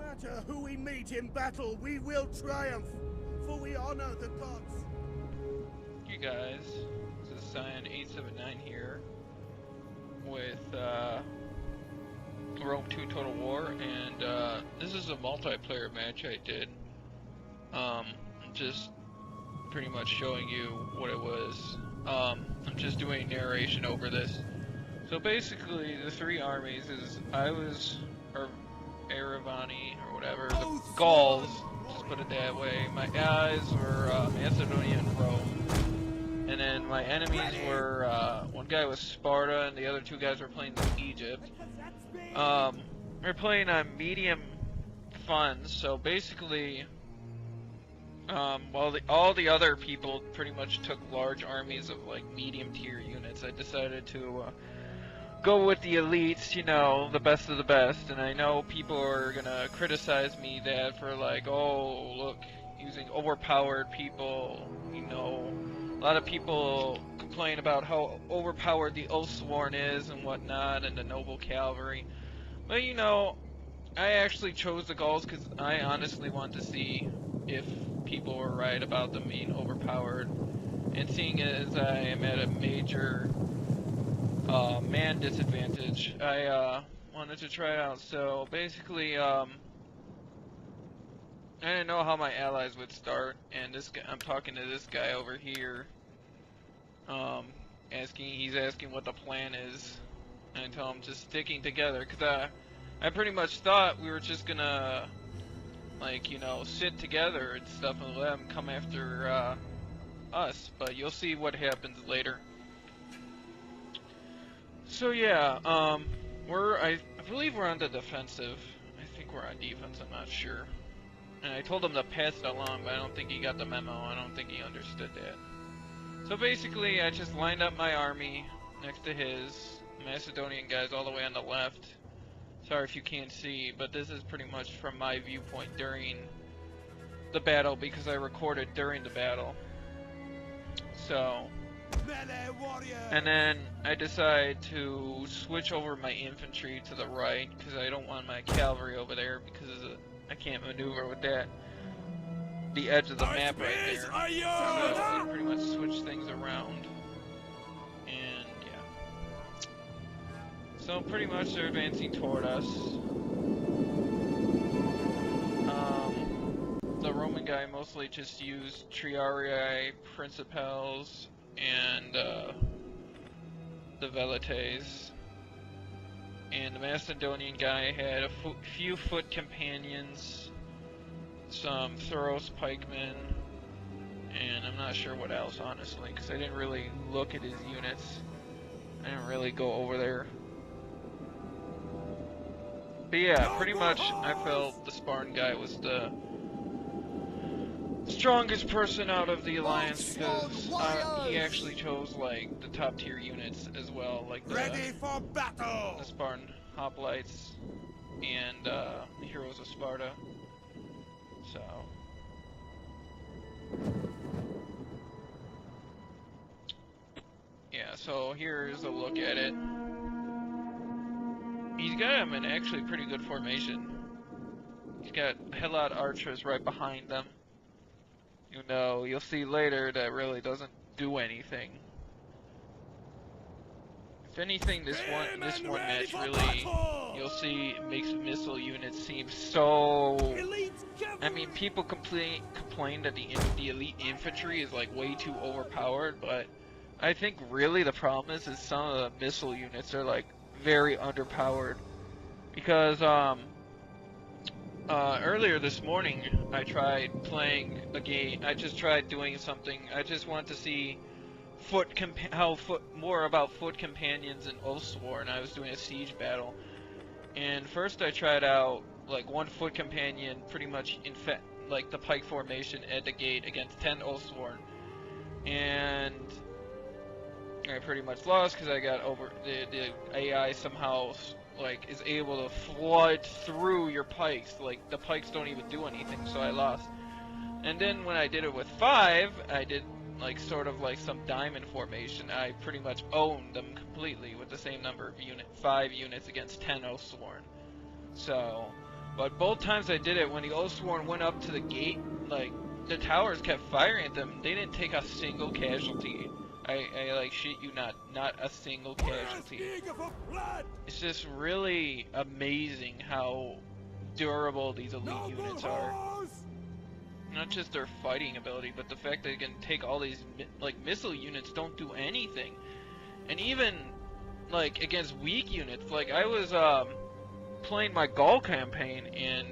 matter who we meet in battle, we will triumph, for we honor the gods. You guys, this is Cyan 879 here with Rome 2 Total War, and this is a multiplayer match I did. Just pretty much showing you what it was. I'm just doing narration over this. So basically, the three armies is or Eravani or whatever, the Gauls, just put it that way. My allies were Macedonia and Rome, and then my enemies were one guy was Sparta, and the other two guys were playing Egypt. We're playing on medium funds, so basically, while all the other people pretty much took large armies of like medium tier units, I decided to go with the elites, you know, the best of the best. And I know people are gonna criticize me that for like, oh look, using overpowered people, you know. A lot of people complain about how overpowered the Oathsworn is and whatnot, and the noble cavalry. But you know, I actually chose the Gauls because I honestly want to see if people were right about them being overpowered. And seeing as I am at a major man disadvantage, I wanted to try it out. So basically, I didn't know how my allies would start, and this guy, I'm talking to this guy over here, he's asking what the plan is, and I tell him just sticking together, because I pretty much thought we were just gonna, like, you know, sit together and stuff and let them come after us, but you'll see what happens later. So yeah, I believe we're on the defensive. I think we're on defense, I'm not sure. And I told him to pass it along, but I don't think he got the memo. I don't think he understood that. So basically, I just lined up my army next to his Macedonian guys all the way on the left. Sorry if you can't see, but this is pretty much from my viewpoint during the battle, because I recorded during the battle. So, and then I decide to switch over my infantry to the right, because I don't want my cavalry over there, because I can't maneuver with that. The edge of the map right there. So I pretty much switch things around. And yeah. So pretty much they're advancing toward us. The Roman guy mostly just used Triarii, Principales, and the Velites. And the Macedonian guy had a few foot companions, some Thuros pikemen, and I'm not sure what else, honestly, because I didn't really look at his units. I didn't really go over there. But yeah, pretty much I felt the Spartan guy was the strongest person out of the alliance, because he actually chose like the top tier units as well, like the Spartan hoplites and the heroes of Sparta. So yeah, so here's a look at it. He's got him in actually pretty good formation. He's got Helot archers right behind them. You know, you'll see later that really doesn't do anything. If anything, this one match really, you'll see, makes missile units seem so. I mean, people complain that the elite infantry is like way too overpowered, but I think really the problem is some of the missile units are like very underpowered, because earlier this morning I tried playing a game. I just tried doing something. I just want to see more about foot companions and Oathsworn. I was doing a siege battle, and first I tried out like one foot companion pretty much like the pike formation at the gate against 10 Oathsworn, and I pretty much lost because I got over the AI somehow like is able to flood through your pikes. Like the pikes don't even do anything, so I lost. And then when I did it with 5, I did like sort of like some diamond formation. I pretty much owned them completely with the same number of 5 units against 10 Oathsworn. So But both times I did it, when the Oathsworn went up to the gate, like, the towers kept firing at them. They didn't take a single casualty. I like, shit you not a single casualty. It's just really amazing how durable these elite units are. Not just their fighting ability, but the fact that they can take all these, like, missile units don't do anything. And even, like, against weak units, like, I was, playing my Gaul campaign, and,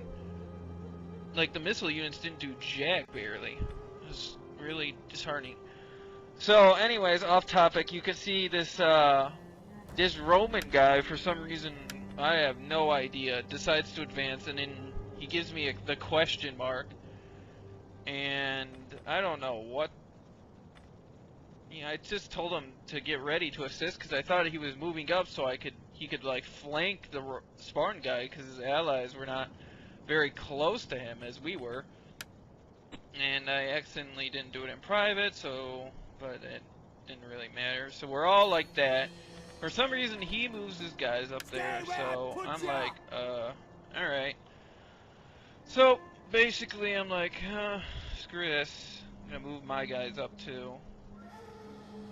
like, the missile units didn't do jack, barely. It was really disheartening. So, anyways, off topic, you can see this, this Roman guy, for some reason, I have no idea, decides to advance, and then he gives me the question mark, and I don't know what. I just told him to get ready to assist, because I thought he was moving up so he could like flank the Spartan guy, because his allies were not very close to him as we were. And I accidentally didn't do it in private, but it didn't really matter. So we're all like that. For some reason, he moves his guys up there, so I'm like, alright. So, basically, I'm like, screw this. I'm gonna move my guys up too.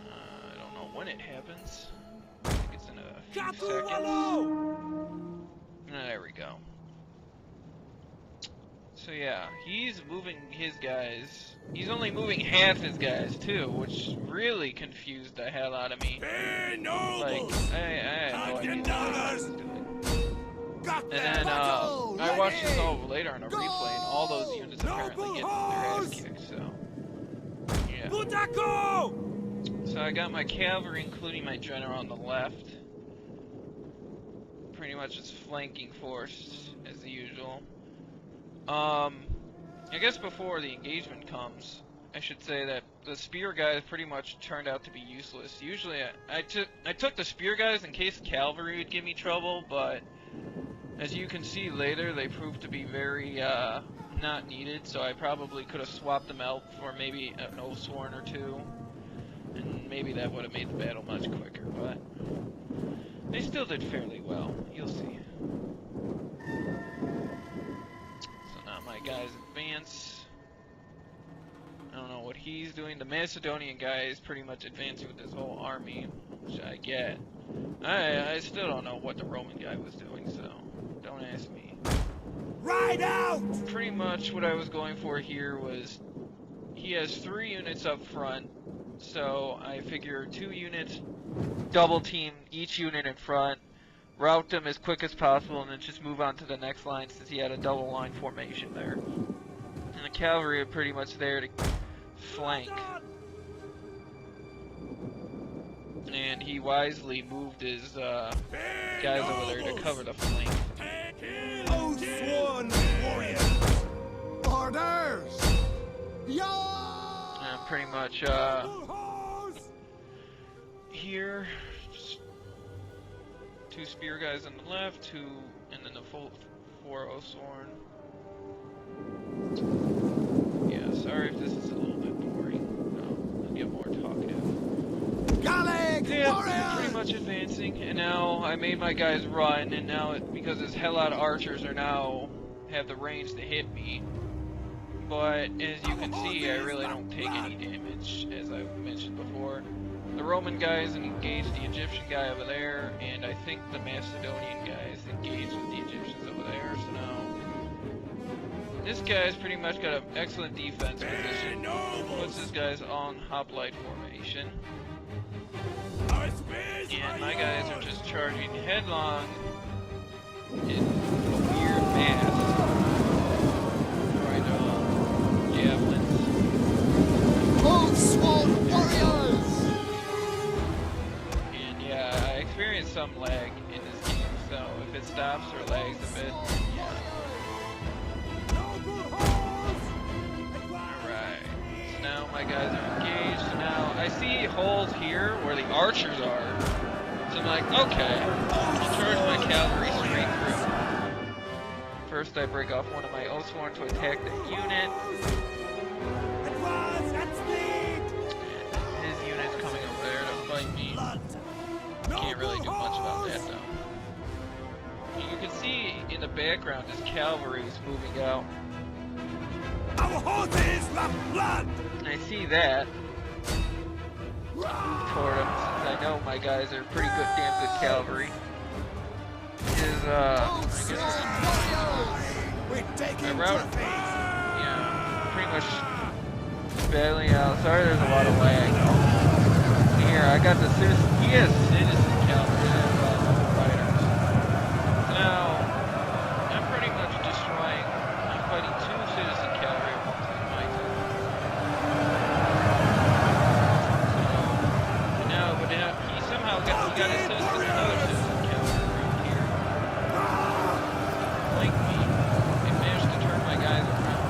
I don't know when it happens. I think it's in a few seconds. There we go. So yeah, he's moving his guys. He's only moving half his guys too, which really confused the hell out of me. Like, I had no idea what I was doing. And then I watched this all later on a replay, and all those units apparently get their ass kicked. So yeah. So I got my cavalry, including my general, on the left. Pretty much just flanking force as usual. I guess before the engagement comes, I should say that the spear guys pretty much turned out to be useless. Usually I took the spear guys in case cavalry would give me trouble, but as you can see later, they proved to be very not needed, so I probably could have swapped them out for maybe an Oathsworn or two, and maybe that would have made the battle much quicker, but they still did fairly well. You'll see. My guys advance. I don't know what he's doing. The Macedonian guy is pretty much advancing with his whole army, which I get. I still don't know what the Roman guy was doing, so don't ask me. Ride out! Pretty much what I was going for here was he has 3 units up front, so I figure 2 units double team each unit in front, route them as quick as possible, and then just move on to the next line since he had a double line formation there. And the cavalry are pretty much there to flank. And he wisely moved his guys over there to cover the flank. Oathsworn warriors! Orders! And pretty much here, just 2 spear guys on the left, 2, and then the full 4 Oathsworn. Yeah, sorry if this is a little bit boring. No, I'll get more talkative. Gallic Yeah, pretty much advancing, and now I made my guys run, and now because this hell lot of archers are now have the range to hit me. But as you can see, I really don't take any damage, as I mentioned before. The Roman guys engaged the Egyptian guy over there, and I think the Macedonian guys engaged with the Egyptians over there, so now this guy's pretty much got an excellent defense position. Puts his guys on hoplite formation. And my guys are just charging headlong in a weird mass. Right on javelins. Oathsworn warriors! And yeah, I experienced some lag in this game, so if it stops or lags a bit, yeah. Alright, so now my guys are engaged. So now I see holes here where the archers are. So I'm like, okay, I'll charge my cavalry straight through. First I break off one of my Oathsworn to attack the unit. And his unit's coming over there to fight me. Can't really do much about that though. You can see in the background is cavalry's moving out. Our horses love blood! And I see that. Toward him, since I know my guys are pretty good, damn good cavalry. Is, I We're guess taking route, trophies! yeah, pretty much battling out. Sorry, there's a lot of lag. Here, I got the citizen. He has citizen cavalry and riders. Now, I'm pretty much destroying. I'm fighting 2 citizen cavalry amongst my team. So now, but he somehow got his citizen, another citizen cavalry around here. Like me, it managed to turn my guys around.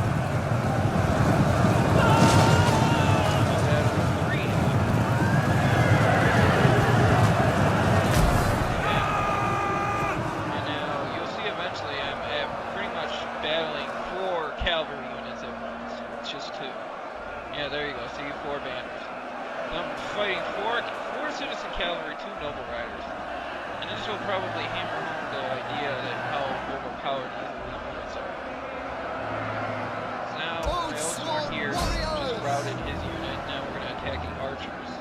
Yeah, there you go. See, 4 banners. So I'm fighting 4 citizen cavalry, 2 noble riders, and this will probably hammer home the idea that how overpowered these units are. So now my Osmar here just routed his unit. Now we're gonna attacking archers.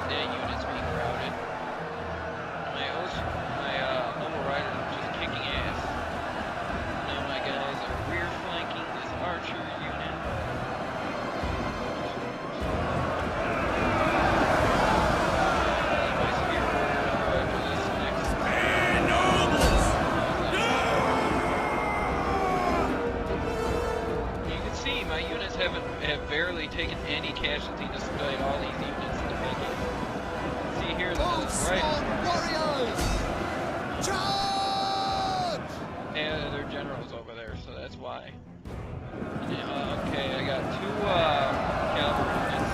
Their units being routed. My noble riders are just kicking ass. Now my guys are rear flanking this archer unit. Have barely taken any casualty despite all these units defending. See here, right. Warriors! Charge! And their generals over there, so that's why. Okay, I got 2 cavalry units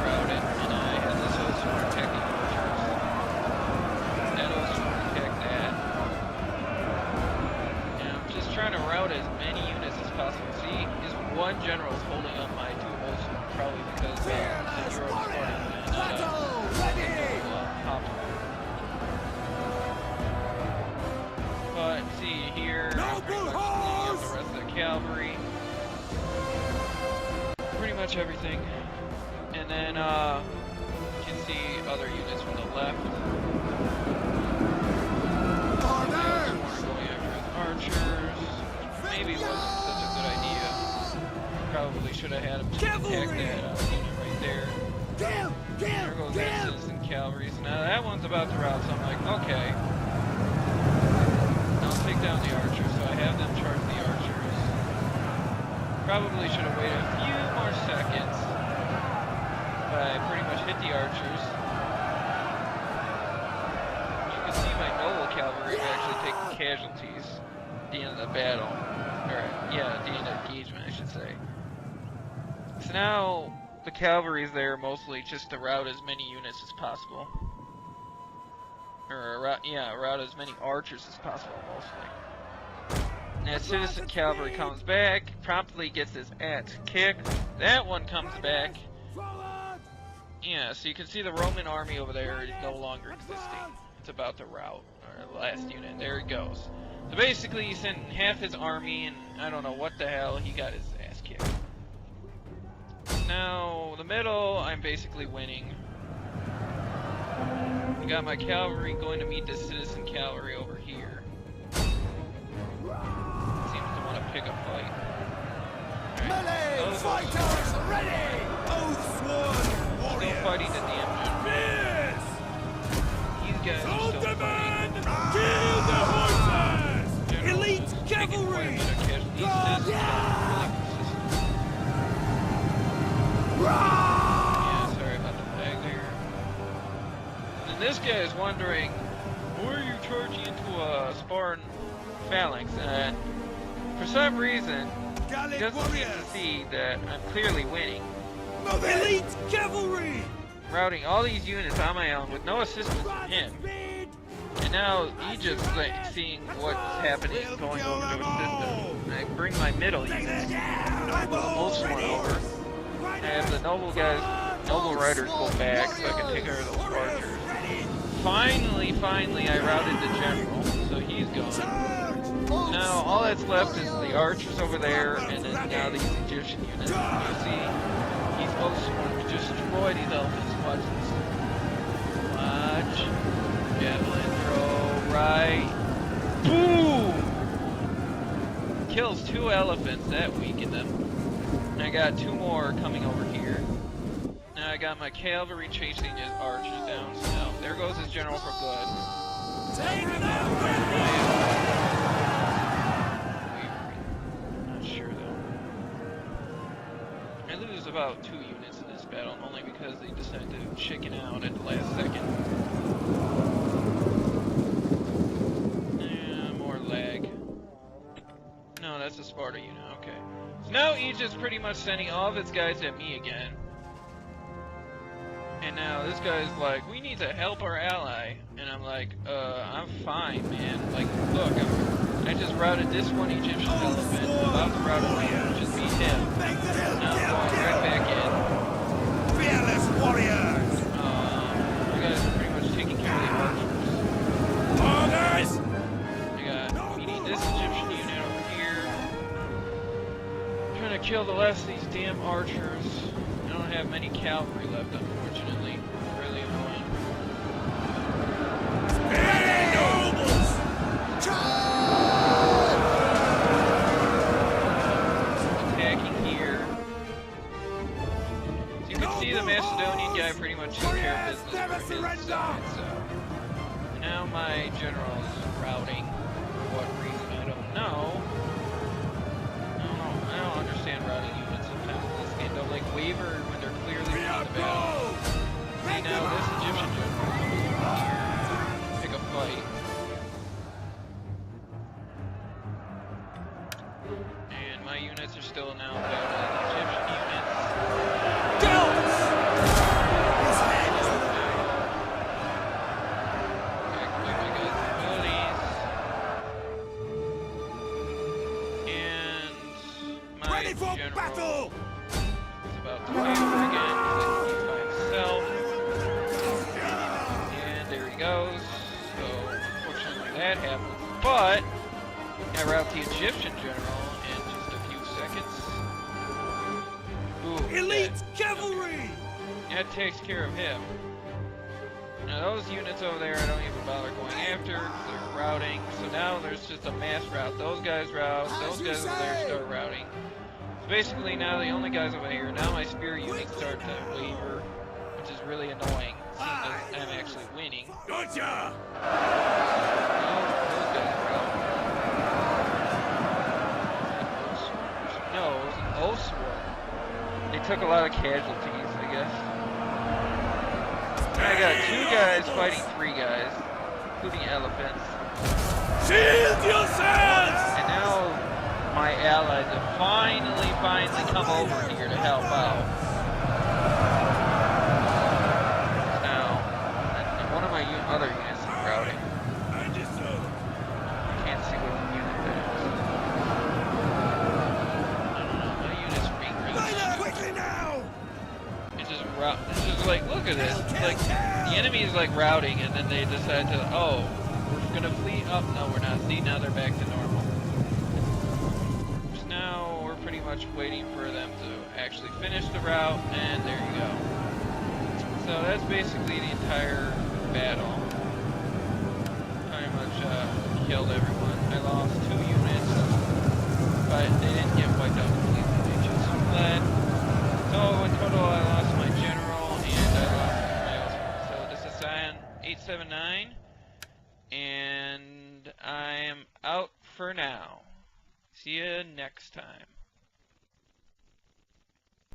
routed, and I had this also attacking archers. That also attacked that. And I'm just trying to route as many units as possible. See, is 1 general's holding up my 2 also, probably because the Euro Spartan and Poplar. But see here, I'm pretty much cleaning up the rest of the cavalry. Pretty much everything. And then you can see other units from the left. Going after his archers. Maybe it wasn't such a good idea. Probably should have had him attack that unit right there. There goes that citizen cavalry. So now that one's about to rout, so I'm like, okay. I'll take down the archers, so I have them charge the archers. Probably should have waited a few more seconds. But I pretty much hit the archers. You can see my noble cavalry actually taking casualties at the end of the battle. Or, yeah, at the end of the engagement, I should say. So now, the cavalry's there mostly just to rout as many units as possible. Or, rout as many archers as possible, mostly. And as citizen cavalry comes back, promptly gets his ass kicked. That one comes back. Yeah, so you can see the Roman army over there is no longer existing. It's about to rout. Or the last unit. There it goes. So basically, he sent half his army, and I don't know what the hell, he got his ass kicked. Now, the middle, I'm basically winning. I got my cavalry going to meet the citizen cavalry over here. Seems to want to pick a fight. Melee fighters ready! Oathsworn warriors! Still fighting the damn Fierce! These guys are still fighting. Kill the horses! General Elite is taking quite a cavalry! bit of casualties. These citizens are really consistent. Yeah, sorry about the lag there. And this guy is wondering, why are you charging into a Spartan phalanx? And for some reason, he Gallic doesn't seem warriors! to see that I'm clearly winning. Elite cavalry! Routing all these units on my own with no assistance from him. And now Egypt's like seeing what's happening going over to his system. And I bring my middle units, most one over. And I have the noble guys, noble riders go back so I can take care of those archers. Finally, I routed the general, so he's gone. Charge! Now, all that's left is the archers over there, and then now these Egyptian units. You see, he's supposed to destroy these elephants. Watch this. Watch. Javelin throw, right. Boom! Kills 2 elephants, that weakened them. And I got 2 more coming over here. Now I got my cavalry chasing his archers down, so now there goes his general for good. Take them! Not sure though. I lose about 2 units in this battle, only because they decided to chicken out at the last second. More lag. No, that's a Sparta unit, okay. So now Egypt's pretty much sending all of its guys at me again. And now this guy's like, we need to help our ally. And I'm like, I'm fine, man. Like, look, I just routed this one Egyptian elephant. I'm about to route another, just beat him. Now I'm going right back in. Fearless warriors! You guys are pretty much taking care of the archers. Orders! I got beating this Egyptian unit over here. Trying to kill the last of these damn archers. I don't have many cavalry left, unfortunately. Really annoying. Hey, nobles! Attacking here. So you can see the Macedonian guy pretty much took care of business for his side, so. And now my general is routing. For what reason, I don't know. I don't understand routing units sometimes in this game. They'll like waver when they're clearly winning the battle. See now this Egyptian general here. Pick a fight. And my units are still now battling the Egyptian units. Activate my guys' abilities. And my Ready for general battle! is about to waver again because he's by himself. And there he goes. So unfortunately that happened. But I route the Egyptian general in just a few seconds. Boom. Elite dead. cavalry! That takes care of him. Now those units over there I don't even bother going after because they're routing. So now there's just a mass route. Those guys route, those guys over there start routing. So basically now the only guys over here, now my spear units start to waver, which is really annoying since I'm actually winning. Gotcha! Those guys route. No, it was an O-Swarm. They took a lot of casualties, I guess. I got 2 guys fighting 3 guys, including elephants. Shield yourselves! And now my allies have finally come over here to help out. Now, and one of my other units is routing. Can't see what the unit that is. I don't know, my units are being really stupid. Quickly now! It's just like, look at this. It's like, the enemy is like routing, and then they decide to, oh, we're gonna flee up. No, we're not. See, now they're back to normal. So now we're pretty much waiting for them to actually finish the route, and there you go. So that's basically the entire battle. Pretty much killed everyone. I lost 2 units, but they didn't get wiped out completely. They just fled. So in total, I lost my general and I lost my Osman. So this is Cyan 879, and I am out for now. See you next time.